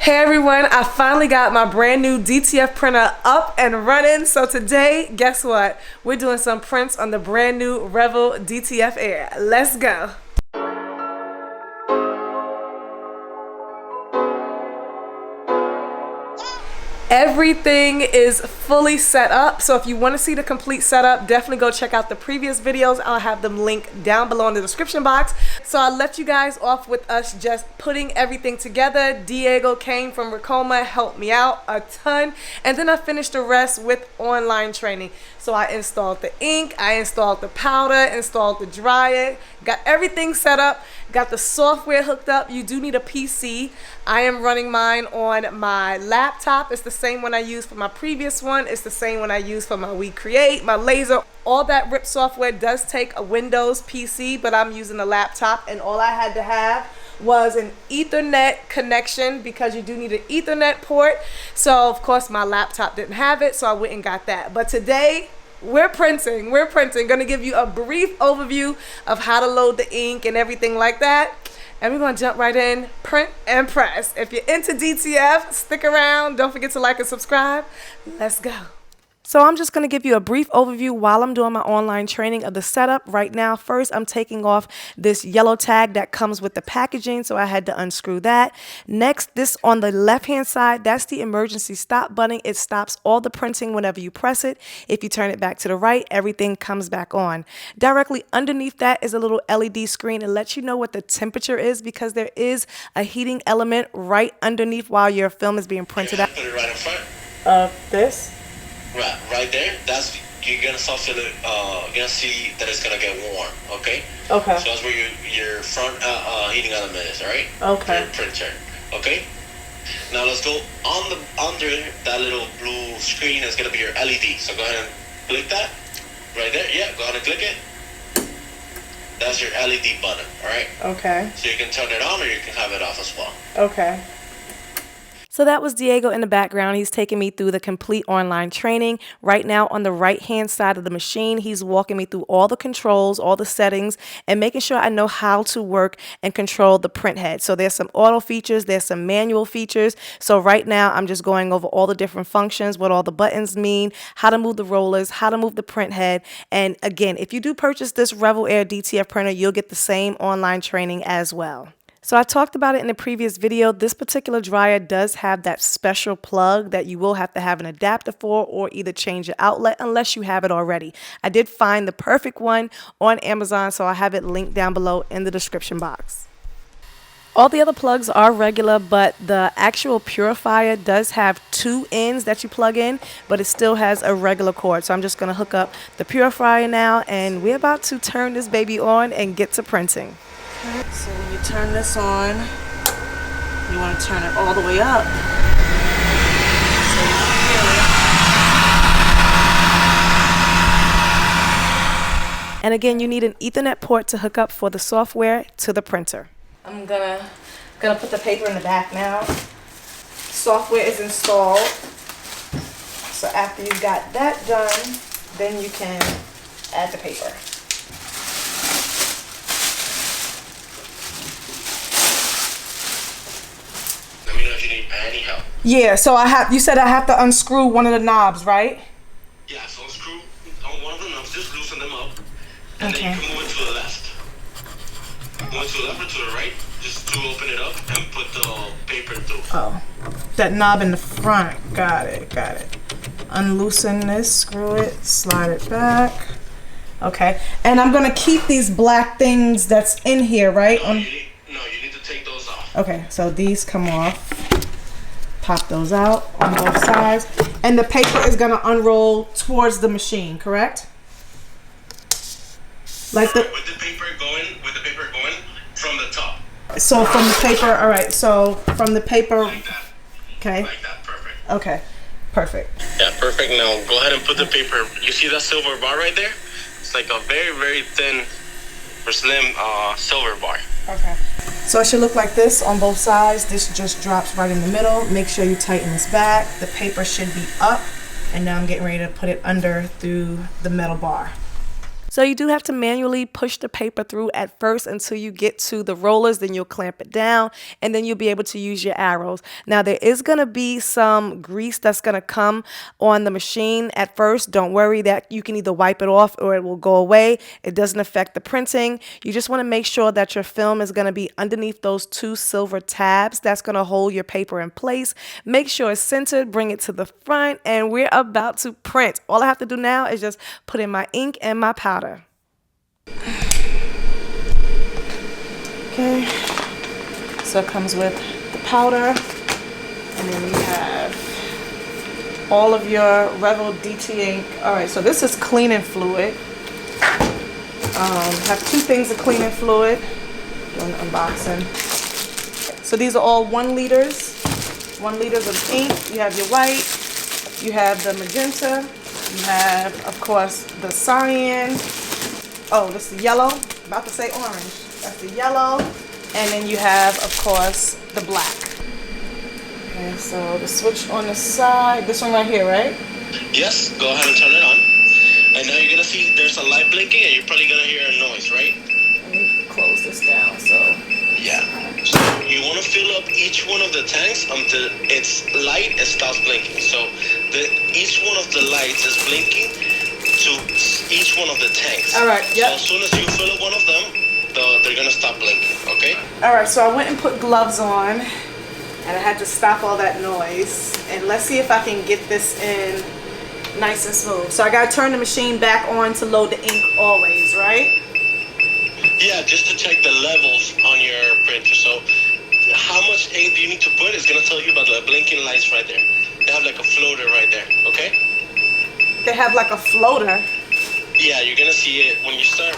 Hey everyone, I finally got my brand new DTF printer up and running. So today, guess what? We're doing some prints on the brand new Revel DTF Air. Let's go. Everything is fully set up, so if you want to see the complete setup, definitely go check out the previous videos. I'll have them linked down below in the description box. So I'll let you guys off with us just putting everything together. Diego came from Ricoma, helped me out a ton, and then I finished the rest with online training. So I installed the ink, I installed the powder, installed the dryer, got everything set up, got the software hooked up. You do need a PC. I am running mine on my laptop. It's the same one I used for my previous one. It's the same one I used for my We Create, my laser. All that RIP software does take a Windows PC, but I'm using a laptop, and all I had to have was an Ethernet connection because you do need an Ethernet port. So of course my laptop didn't have it, so I went and got that. But today we're printing. Gonna give you a brief overview of how to load the ink and everything like that. And we're gonna jump right in, print and press. If you're into DTF, stick around. Don't forget to like and subscribe. Let's go. So I'm just going to give you a brief overview while I'm doing my online training of the setup right now. First, I'm taking off this yellow tag that comes with the packaging, so I had to unscrew that. Next, this on the left-hand side, that's the emergency stop button. It stops all the printing whenever you press it. If you turn it back to the right, everything comes back on. Directly underneath that is a little LED screen. It lets you know what the temperature is because there is a heating element right underneath while your film is being printed out. Put it right in front. This? Right there. That's you're gonna start feeling. You're gonna see that it's gonna get warm. Okay. Okay. So that's where your front heating element is. All right. Okay. Your printer. Okay. Now let's go under that little blue screen. Is gonna be your LED. So go ahead and click that. Right there. Yeah. Go ahead and click it. That's your LED button. All right. Okay. So you can turn it on or you can have it off as well. Okay. So that was Diego in the background. He's taking me through the complete online training. Right now on the right-hand side of the machine, he's walking me through all the controls, all the settings, and making sure I know how to work and control the print head. So there's some auto features, there's some manual features. So right now I'm just going over all the different functions, what all the buttons mean, how to move the rollers, how to move the print head. And again, if you do purchase this Revel Air DTF printer, you'll get the same online training as well. So I talked about it in the previous video. This particular dryer does have that special plug that you will have to have an adapter for or either change your outlet unless you have it already. I did find the perfect one on Amazon, so I have it linked down below in the description box. All the other plugs are regular, but the actual purifier does have two ends that you plug in, but it still has a regular cord. So I'm just going to hook up the purifier now, and we're about to turn this baby on and get to printing. So when you turn this on, you want to turn it all the way up so you can feel it. And again, you need an Ethernet port to hook up for the software to the printer. I'm gonna put the paper in the back now. Software is installed. So after you've got that done, then you can add the paper. Any help? Yeah, so you said I have to unscrew one of the knobs, right? Yeah, so unscrew on one of the knobs, just loosen them up, and Okay. then you can move it to the left. Move it to the left or to the right, just to open it up and put the paper through. Oh, that knob in the front. Got it. Unloosen this, screw it, slide it back. Okay, and I'm gonna keep these black things that's in here, right? No, you need to take those off. Okay, so these come off. Pop those out on both sides, and the paper is gonna unroll towards the machine, correct? Like with the paper going from the top. So from the paper, all right. So from the paper, like that. Okay. Like that, perfect. Okay, perfect. Yeah, perfect. Now go ahead and put the paper. You see that silver bar right there? It's like a very, very thin or slim silver bar. Okay. So it should look like this on both sides. This just drops right in the middle. Make sure you tighten this back. The paper should be up. And now I'm getting ready to put it under through the metal bar. So you do have to manually push the paper through at first until you get to the rollers, then you'll clamp it down and then you'll be able to use your arrows. Now there is going to be some grease that's going to come on the machine at first. Don't worry, that you can either wipe it off or it will go away. It doesn't affect the printing. You just want to make sure that your film is going to be underneath those 2 silver tabs that's going to hold your paper in place. Make sure it's centered, bring it to the front, and we're about to print. All I have to do now is just put in my ink and my powder. Okay, so it comes with the powder, and then you have all of your Revel DT ink. All right, so this is cleaning fluid. Have 2 things of cleaning fluid. Doing the unboxing. So these are all 1 liters. 1 liters of ink. You have your white. You have the magenta. You have, of course, the cyan. Oh, this is yellow. About to say orange. That's the yellow. And then you have, of course, the black. Okay, so the switch on the side. This one right here, right? Yes, go ahead and turn it on. And now you're going to see there's a light blinking and you're probably going to hear a noise, right? Let me close this down, so. Yeah. So you want to fill up each one of the tanks until it's light and stops blinking. So each one of the lights is blinking to each one of the tanks. All right, yep. So as soon as you fill up one of them, they're going to stop blinking, okay? All right, so I went and put gloves on, and I had to stop all that noise. And let's see if I can get this in nice and smooth. So I got to turn the machine back on to load the ink always, right? Yeah, just to check the levels on your printer. So how much ink do you need to put is going to tell you about the blinking lights right there. They have like a floater right there, okay? They have like a floater? Yeah, you're going to see it. When you start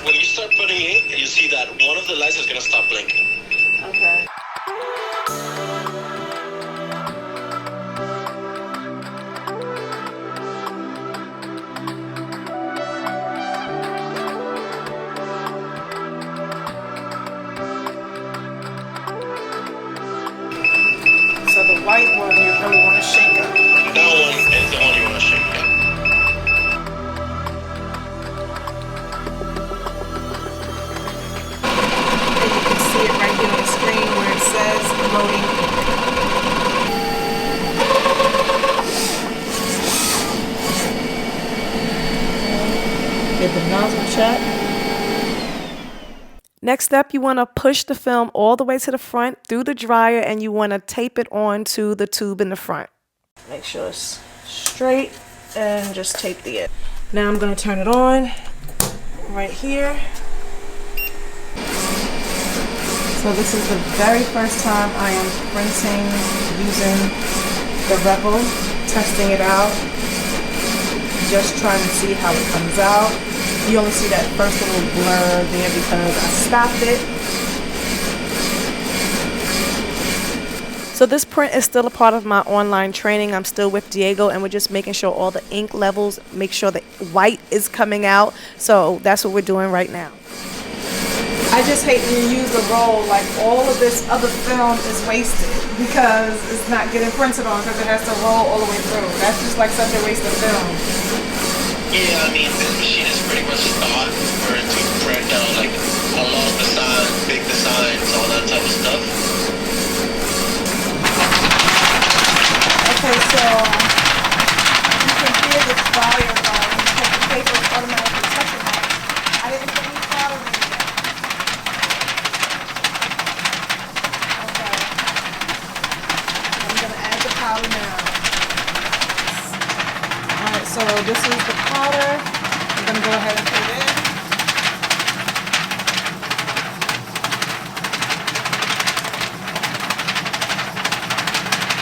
putting ink, you see that one of the lights is going to stop blinking. Okay. So the white one, you really want to shake it. That one is the one you want to shake, yeah. And you can see it right here on the screen where it says loading ink. Get the nozzle check. Next up, you want to push the film all the way to the front through the dryer, and you want to tape it onto the tube in the front. Make sure it's straight and just tape the end. Now I'm going to turn it on right here. So this is the very first time I am printing using the Revel, testing it out, just trying to see how it comes out. You only see that first little blur there because I stopped it. So this print is still a part of my online training. I'm still with Diego, and we're just making sure all the ink levels, make sure the white is coming out. So that's what we're doing right now. I just hate when you use a roll, like all of this other film is wasted because it's not getting printed on because it has to roll all the way through. That's just like such a waste of film. Yeah, I mean, this machine is pretty much thought for it to print out like along the side, big designs, all that type of stuff. Okay, so you can hear the fire because the paper is automatically touching it. I didn't put any powder in yet. Okay. I'm going to add the powder now. Alright, so this is the powder. I'm going to go ahead and put it in.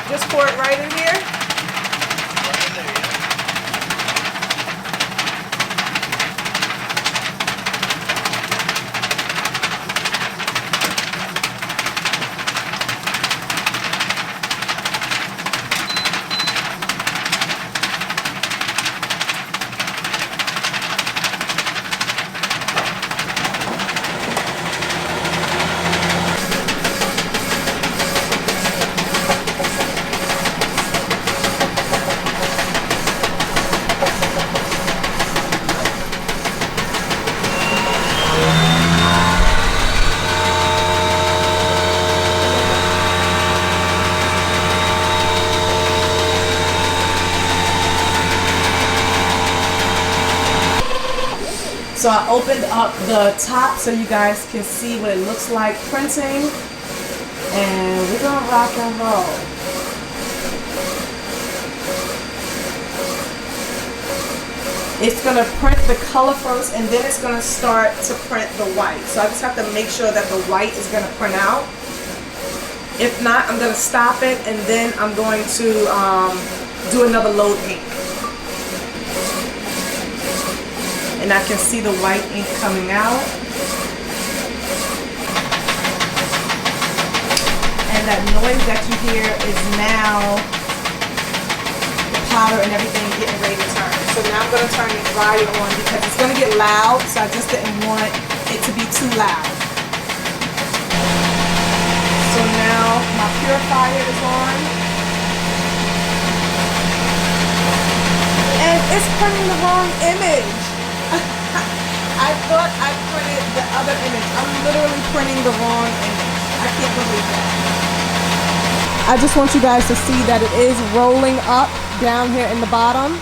Just pour it right in here. Right in there, yeah. So I opened up the top so you guys can see what it looks like printing. And we're gonna rock and roll. It's gonna print the color first and then it's gonna start to print the white. So I just have to make sure that the white is gonna print out. If not, I'm gonna stop it and then I'm going to do another load ink. And I can see the white ink coming out. And that noise that you hear is now the powder and everything getting ready to turn. So now I'm going to turn the dryer on because it's going to get loud, so I just didn't want it to be too loud. So now my purifier is on. And it's printing the wrong image. I thought I printed the other image. I'm literally printing the wrong image. I can't believe that. I just want you guys to see that it is rolling up down here in the bottom.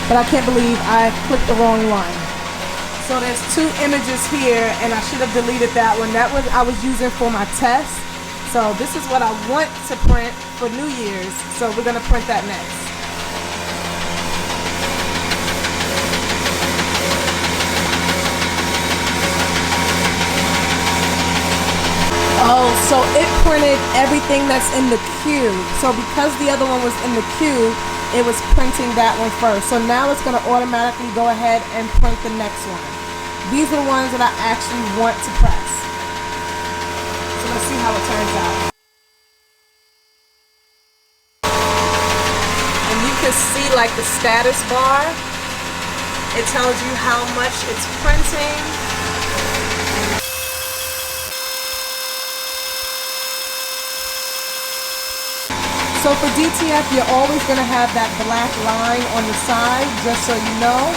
But I can't believe I clicked the wrong one. So there's two images here and I should have deleted that one. That one I was using for my test. So this is what I want to print for New Year's. So we're gonna print that next. Oh, so it printed everything that's in the cube. So because the other one was in the cube, it was printing that one first. So now it's going to automatically go ahead and print the next one. These are the ones that I actually want to press. So let's see how it turns out. And you can see like the status bar. It tells you how much it's printing. So for DTF, you're always going to have that black line on the side, just so you know,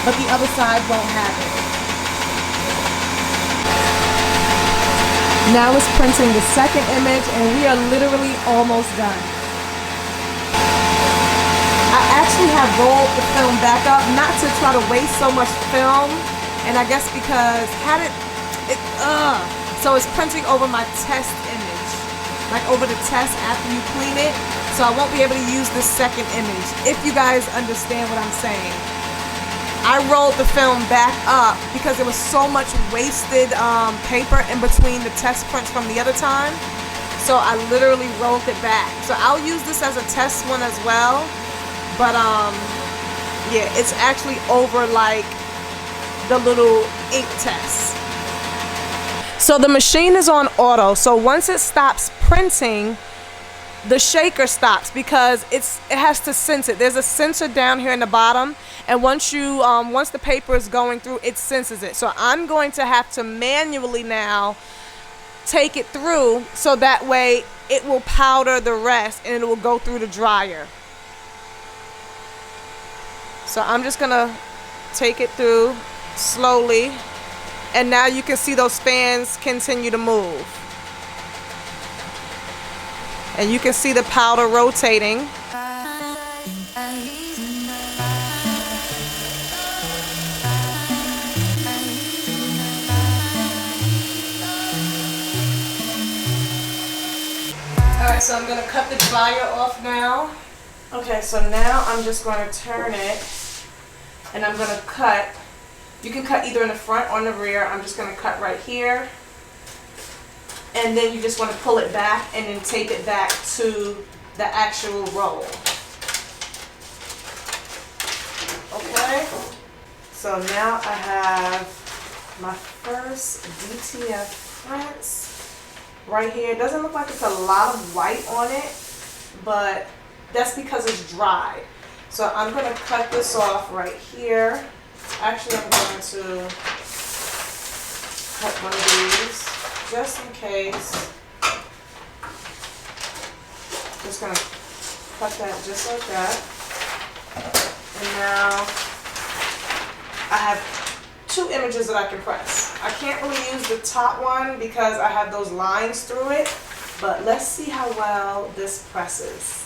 but the other side won't have it. Now it's printing the second image, and we are literally almost done. I actually have rolled the film back up, not to try to waste so much film, and I guess because so it's printing over my test image. Like over the test after you clean it, so I won't be able to use the second image, if you guys understand what I'm saying. I rolled the film back up because there was so much wasted paper in between the test prints from the other time, so I literally rolled it back. So I'll use this as a test one as well, but yeah, it's actually over like the little ink test. So the machine is on auto, so once it stops printing, the shaker stops because it has to sense it. There's a sensor down here in the bottom, and once the paper is going through, it senses it. So I'm going to have to manually now take it through so that way it will powder the rest and it will go through the dryer. So I'm just gonna take it through slowly. And now you can see those fans continue to move. And you can see the powder rotating. Alright, so I'm going to cut the dryer off now. Okay, so now I'm just going to turn it and I'm going to cut. You can cut either in the front or in the rear. I'm just going to cut right here. And then you just want to pull it back and then tape it back to the actual roll. Okay. So now I have my first DTF prints right here. It doesn't look like it's a lot of white on it, but that's because it's dry. So I'm going to cut this off right here. Actually, I'm going to cut one of these just in case. Just going to cut that just like that. And now I have two images that I can press. I can't really use the top one because I have those lines through it, but let's see how well this presses.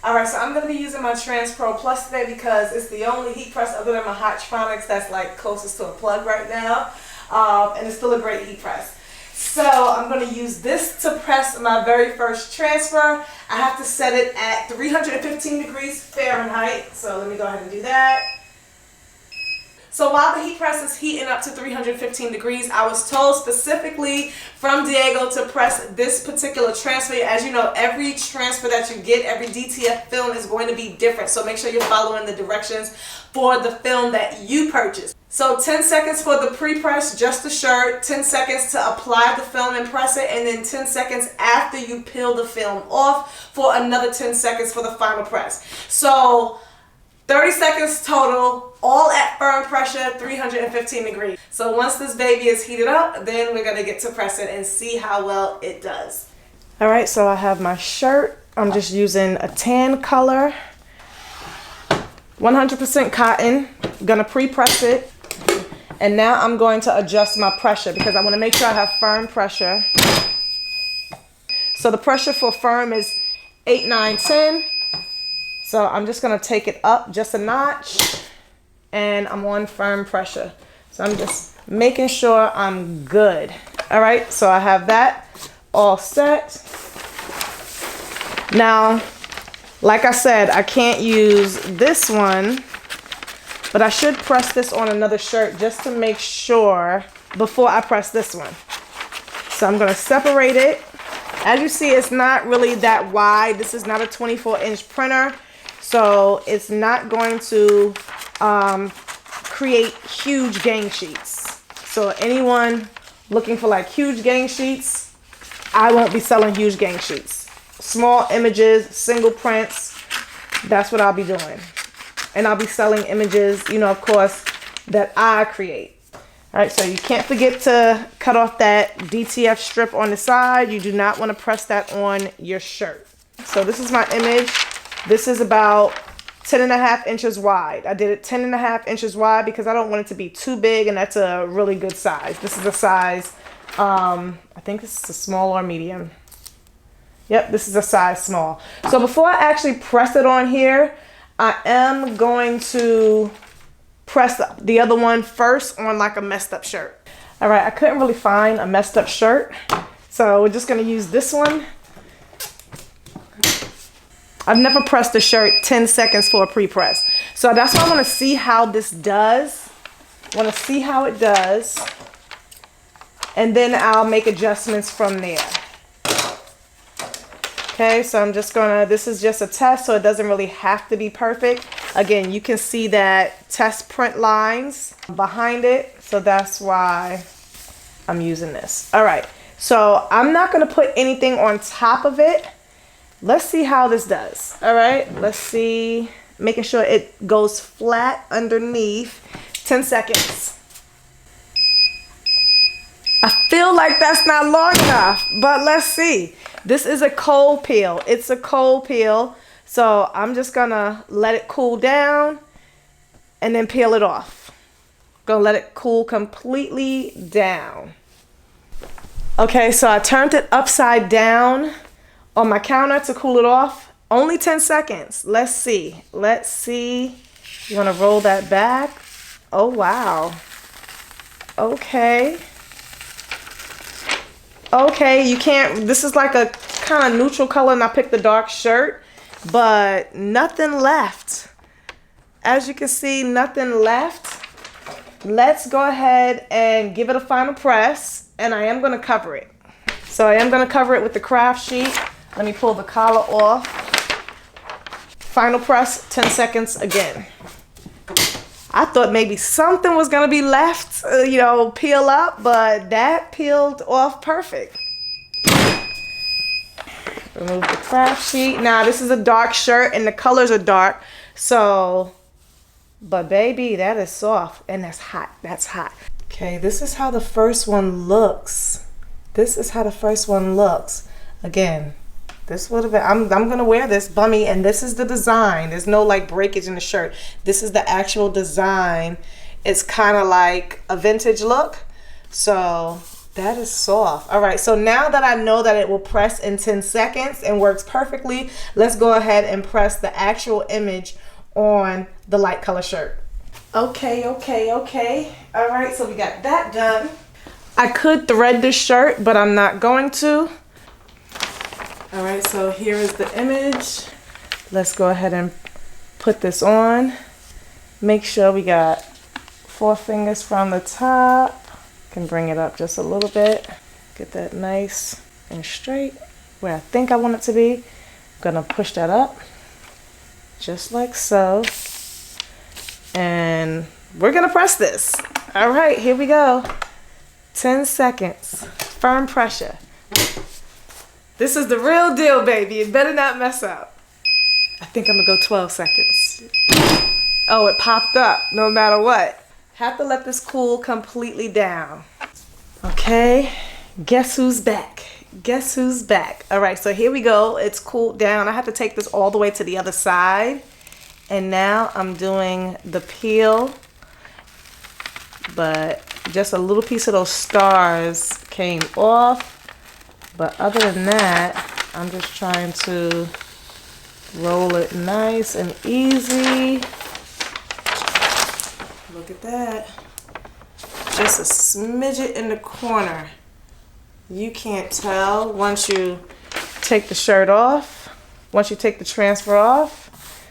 Alright, so I'm going to be using my Trans Pro Plus today because it's the only heat press other than my Hotronix that's like closest to a plug right now. And it's still a great heat press. So I'm going to use this to press my very first transfer. I have to set it at 315 degrees Fahrenheit. So let me go ahead and do that. So while the heat press is heating up to 315 degrees, I was told specifically from Diego to press this particular transfer. As you know, every transfer that you get, every DTF film is going to be different. So make sure you're following the directions for the film that you purchase. So 10 seconds for the pre-press, just the shirt, 10 seconds to apply the film and press it, and then 10 seconds after you peel the film off for another 10 seconds for the final press. So 30 seconds total, all at firm pressure, 315 degrees. So once this baby is heated up, then we're gonna get to press it and see how well it does. All right, so I have my shirt. I'm just using a tan color, 100% cotton. I'm gonna pre-press it. And now I'm going to adjust my pressure because I wanna make sure I have firm pressure. So the pressure for firm is 8, 9, 10. So I'm just gonna take it up just a notch and I'm on firm pressure. So I'm just making sure I'm good. All right, so I have that all set. Now, like I said, I can't use this one, but I should press this on another shirt just to make sure before I press this one. So I'm gonna separate it. As you see, it's not really that wide. This is not a 24-inch printer. So it's not going to create huge gang sheets. So anyone looking for like huge gang sheets, I won't be selling huge gang sheets. Small images, single prints, that's what I'll be doing. And I'll be selling images, you know, of course, that I create. All right, so you can't forget to cut off that DTF strip on the side. You do not want to press that on your shirt. So this is my image. This is about 10.5 inches wide. I did it 10.5 inches wide because I don't want it to be too big, and that's a really good size. This is a size, I think this is a small or medium. Yep, this is a size small. So before I actually press it on here, I am going to press the other one first on like a messed up shirt. All right, I couldn't really find a messed up shirt, so we're just gonna use this one. I've never pressed a shirt 10 seconds for a pre-press. So that's why I want to see how this does. I want to see how it does. And then I'll make adjustments from there. Okay, so I'm just gonna, this is just a test, so it doesn't really have to be perfect. Again, you can see that test print lines behind it. So that's why I'm using this. All right, so I'm not gonna put anything on top of it. Let's see how this does. All right, let's see, making sure it goes flat underneath. 10 seconds. I feel like that's not long enough, but let's see. This is a cold peel. It's a cold peel. So I'm just gonna let it cool down and then peel it off. Gonna let it cool completely down. Okay, so I turned it upside down on my counter to cool it off. Only 10 seconds. Let's see. Let's see. You want to roll that back? Oh, wow. Okay. Okay, you can't, this is like a kind of neutral color and I picked the dark shirt, but nothing left. As you can see, nothing left. Let's go ahead and give it a final press, and I am going to cover it. So I am going to cover it with the craft sheet. Let me pull the collar off. Final press, 10 seconds again. I thought maybe something was gonna be left, you know, peel up, but that peeled off perfect. Remove the craft sheet. Now this is a dark shirt and the colors are dark, so, but baby, that is soft and that's hot, that's hot. Okay, this is how the first one looks. This is how the first one looks. Again, this would have been, I'm gonna wear this bummy, and this is the design. There's no like breakage in the shirt. This is the actual design. It's kind of like a vintage look. So That is soft. All right, so now that I know that it will press in 10 seconds and works perfectly, let's go ahead and press the actual image on the light color shirt. Okay. All right, so we got that done. I could thread this shirt, but I'm not going to. All right, so here is the image. Let's go ahead and put this on. Make sure we got 4 fingers from the top. Can bring it up just a little bit. Get that nice and straight where I think I want it to be. Gonna push that up just like so. And we're gonna press this. All right, here we go. 10 seconds, firm pressure. This is the real deal, baby. It better not mess up. I think I'm gonna go 12 seconds. Oh, it popped up no matter what. Have to let this cool completely down. Okay, guess who's back? Guess who's back? All right, so here we go. It's cooled down. I have to take this all the way to the other side. And now I'm doing the peel, but just a little piece of those stars came off. But other than that, I'm just trying to roll it nice and easy. Look at that. Just a smidget in the corner. You can't tell once you take the shirt off, once you take the transfer off.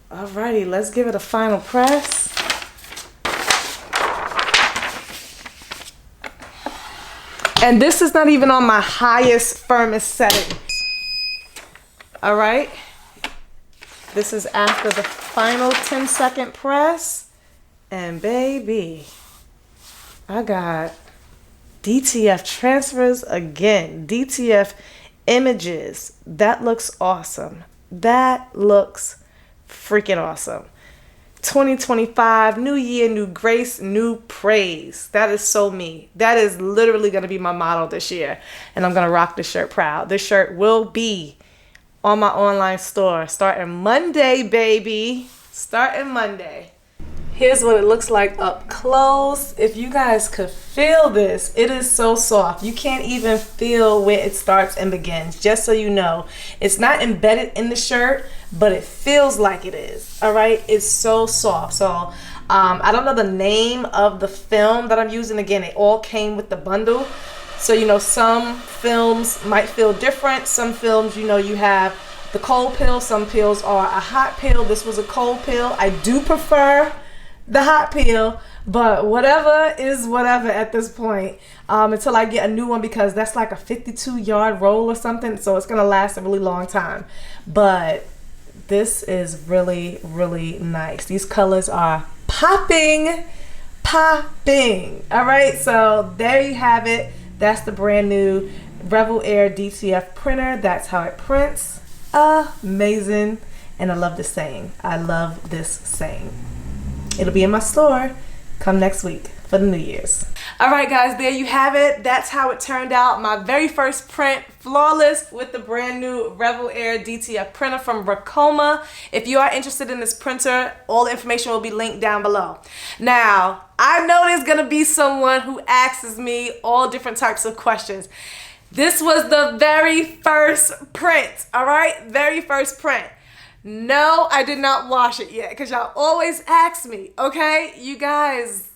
Alrighty, let's give it a final press. And this is not even on my highest, firmest settings. All right. This is after the final 10-second press. And baby, I got DTF transfers again. DTF images. That looks awesome. That looks freaking awesome. 2025, new year, new grace, new praise. That is so me. That is literally going to be my motto this year. And I'm going to rock this shirt proud. This shirt will be on my online store starting Monday, baby. Starting Monday. Here's what it looks like up close. If you guys could feel this, it is so soft. You can't even feel where it starts and begins, just so you know. It's not embedded in the shirt, but it feels like it is. All right, it's so soft. So I don't know the name of the film that I'm using. Again, it all came with the bundle. So, you know, some films might feel different. Some films, you know, you have the cold pill. Some pills are a hot pill. This was a cold pill. I do prefer the hot peel, but whatever is whatever at this point, until I get a new one, because that's like a 52-yard roll or something, so it's gonna last a really long time. But this is really, really nice. These colors are popping. All right, so there you have it. That's the brand new Revel Air DTF printer. That's how it prints. Amazing. And I love this saying. I love this saying. It'll be in my store come next week for the New Year's. All right, guys, there you have it. That's how it turned out. My very first print, flawless, with the brand new Revel Air DTF printer from Ricoma. If you are interested in this printer, all the information will be linked down below. Now, I know there's gonna be someone who asks me all different types of questions. This was the very first print, all right? Very first print. No, I did not wash it yet, because y'all always ask me, okay? You guys,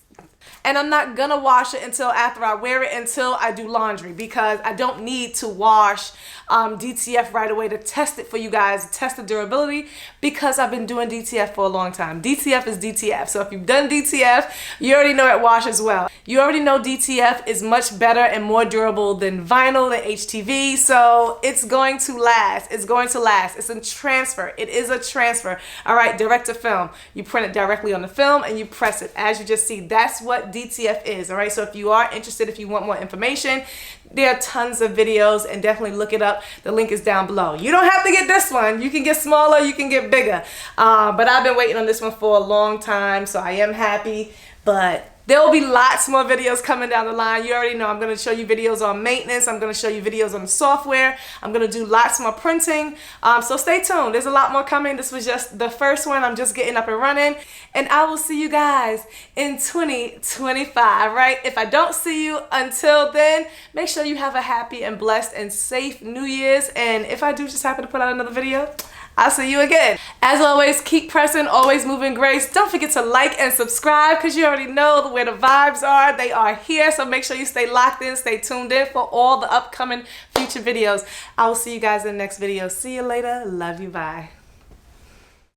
and I'm not gonna wash it until after I wear it, until I do laundry, because I don't need to wash DTF right away to test it for you guys, test the durability, because I've been doing DTF for a long time. DTF is DTF, so if you've done DTF, you already know it washes well. You already know DTF is much better and more durable than vinyl, than HTV, so it's going to last. It's going to last. It's a transfer. It is a transfer. All right, direct to film. You print it directly on the film and you press it. As you just see, that's what DTF is. All right, so if you are interested, if you want more information, there are tons of videos, and definitely look it up. The link is down below. You don't have to get this one. You can get smaller, you can get bigger. But I've been waiting on this one for a long time, so I am happy. But There will be lots more videos coming down the line. You already know I'm going to show you videos on maintenance. I'm going to show you videos on the software. I'm going to do lots more printing. So stay tuned. There's a lot more coming. This was just the first one. I'm just getting up and running. And I will see you guys in 2025, right? If I don't see you until then, make sure you have a happy and blessed and safe New Year's. And if I do just happen to put out another video, I'll see you again. As always, keep pressing, always moving grace. Don't forget to like and subscribe because you already know where the vibes are. They are here. So make sure you stay locked in, stay tuned in for all the upcoming future videos. I will see you guys in the next video. See you later. Love you. Bye.